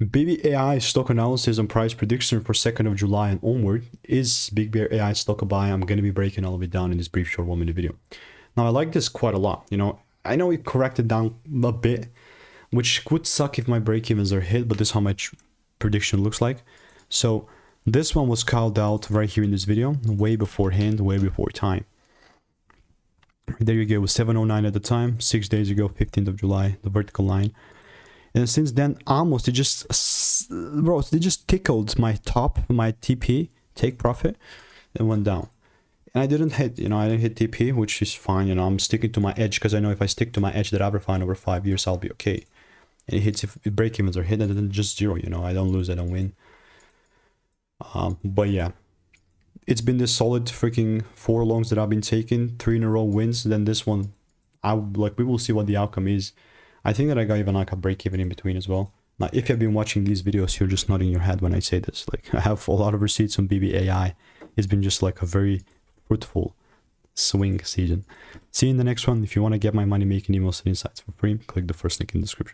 BBAI stock analysis and price prediction for 2nd of July and onward. Is BigBear.ai stock a buy? I'm going to be breaking all of it down in this brief short 1 minute video. Now, I like this quite a lot. You know, I know it corrected down a bit, which would suck if my break-evens are hit, but this is how my prediction looks like. So this one was called out right here in this video, way beforehand, way before time. There you go, it was 7:09 at the time, 6 days ago, 15th of July, the vertical line. And since then, almost, they just tickled my top, my TP, take profit, and went down. And I didn't hit, I didn't hit TP, which is fine. I'm sticking to my edge, because I know if I stick to my edge that I've refined over 5 years, I'll be okay. And it hits if break-evens are hit, and then just zero, I don't lose, I don't win. But yeah, it's been this solid freaking 4 longs that I've been taking, 3 in a row wins. Then this one, we will see what the outcome is. I think that I got even like a break even in between as well. Now, if you've been watching these videos, you're just nodding your head when I say this. Like, I have a lot of receipts on BBAI. It's been just like a very fruitful swing season. See you in the next one. If you want to get my money making emails and insights for free, click the first link in the description.